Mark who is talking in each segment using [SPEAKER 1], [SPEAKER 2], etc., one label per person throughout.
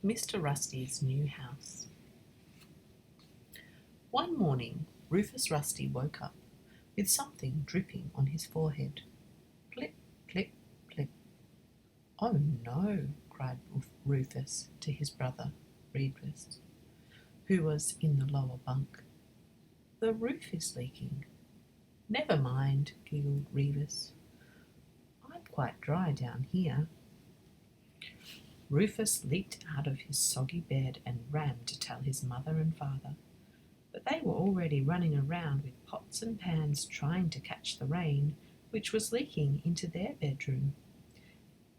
[SPEAKER 1] Mr. Rusty's new house. One morning, Rufus Rusty woke up with something dripping on his forehead. Plip, plip, plip. "Oh no," cried Rufus to his brother, Regus, who was in the lower bunk. "The roof is leaking." "Never mind," giggled Regus. "I'm quite dry down here." Rufus leaped out of his soggy bed and ran to tell his mother and father, but they were already running around with pots and pans trying to catch the rain, which was leaking into their bedroom.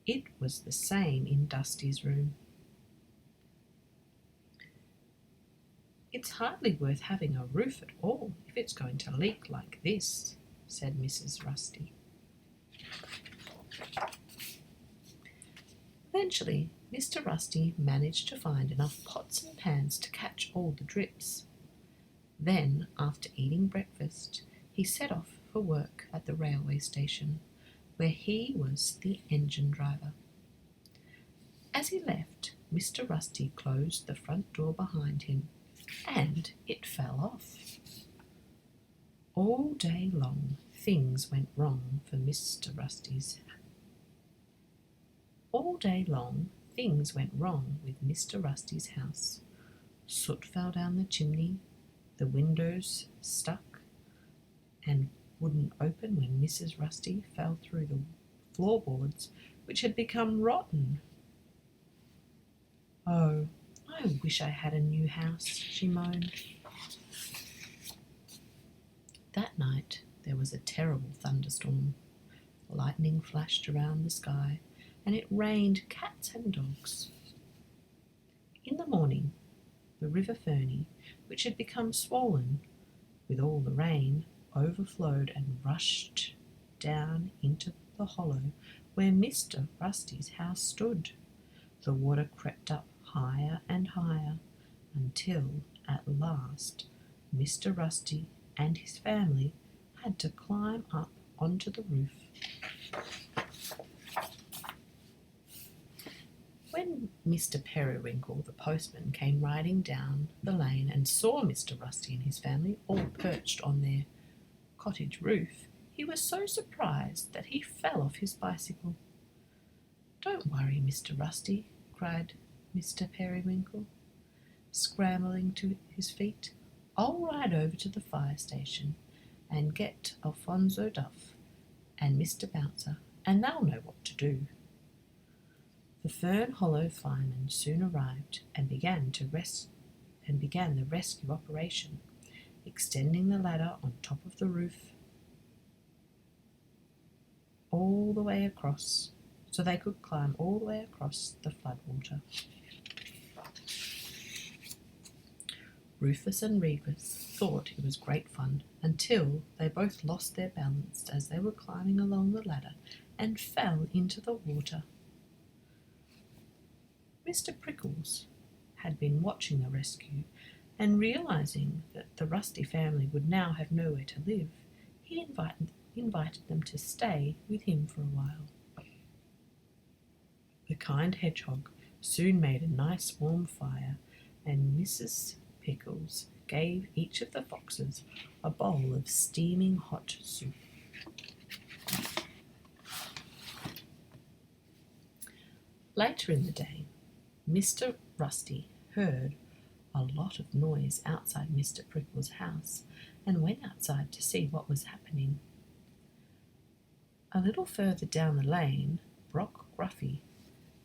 [SPEAKER 1] It was the same in Dusty's room. "It's hardly worth having a roof at all if it's going to leak like this," said Mrs. Rusty. Eventually, Mr. Rusty managed to find enough pots and pans to catch all the drips. Then, after eating breakfast, he set off for work at the railway station, where he was the engine driver. As he left, Mr. Rusty closed the front door behind him, and it fell off. All day long, things went wrong for Mr. Rusty's. All day long, things went wrong with Mr. Rusty's house. Soot fell down the chimney, the windows stuck and wouldn't open when Mrs. Rusty fell through the floorboards, which had become rotten. "Oh, I wish I had a new house," she moaned. That night there was a terrible thunderstorm. Lightning flashed around the sky, and it rained cats and dogs. In the morning, the River Ferny, which had become swollen with all the rain, overflowed and rushed down into the hollow where Mr. Rusty's house stood. The water crept up higher and higher until, at last, Mr. Rusty and his family had to climb up onto the roof. When Mr. Periwinkle, the postman, came riding down the lane and saw Mr. Rusty and his family all perched on their cottage roof, he was so surprised that he fell off his bicycle. "Don't worry, Mr. Rusty," cried Mr. Periwinkle, scrambling to his feet. "I'll ride over to the fire station and get Alfonso Duff and Mr. Bouncer, and they'll know what to do." The Fern Hollow firemen soon arrived and began the rescue operation, extending the ladder on top of the roof all the way across, so they could climb all the way across the floodwater. Rufus and Regus thought it was great fun until they both lost their balance as they were climbing along the ladder and fell into the water. Mr. Prickles had been watching the rescue, and realizing that the Rusty family would now have nowhere to live, he invited them to stay with him for a while. The kind hedgehog soon made a nice warm fire, and Mrs. Pickles gave each of the foxes a bowl of steaming hot soup. Later in the day, Mr. Rusty heard a lot of noise outside Mr. Prickles' house and went outside to see what was happening. A little further down the lane, Brock Gruffy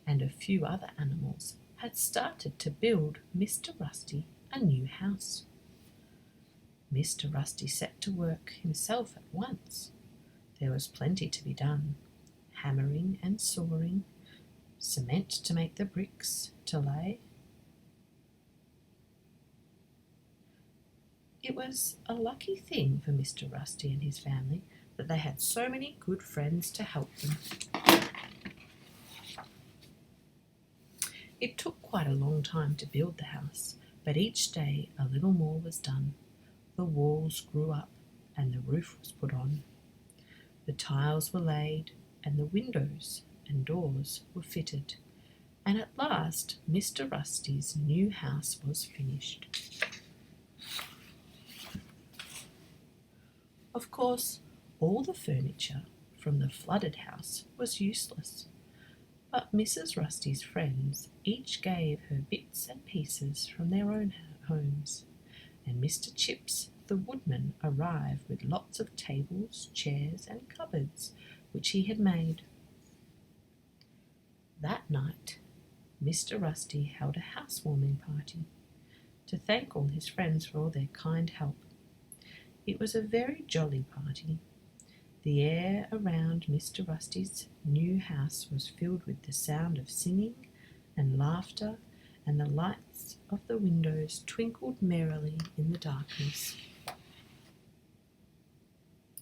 [SPEAKER 1] and a few other animals had started to build Mr. Rusty a new house. Mr. Rusty set to work himself at once. There was plenty to be done: hammering and sawing, cement to make the bricks to lay. It was a lucky thing for Mr. Rusty and his family that they had so many good friends to help them. It took quite a long time to build the house, but each day a little more was done. The walls grew up and the roof was put on. The tiles were laid and the windows and doors were fitted. and at last Mr. Rusty's new house was finished. Of course, all the furniture from the flooded house was useless, but Mrs. Rusty's friends each gave her bits and pieces from their own homes, and Mr. Chips the woodman arrived with lots of tables, chairs, and cupboards which he had made. That night, Mr. Rusty held a housewarming party to thank all his friends for all their kind help. It was a very jolly party. The air around Mr. Rusty's new house was filled with the sound of singing and laughter, and the lights of the windows twinkled merrily in the darkness.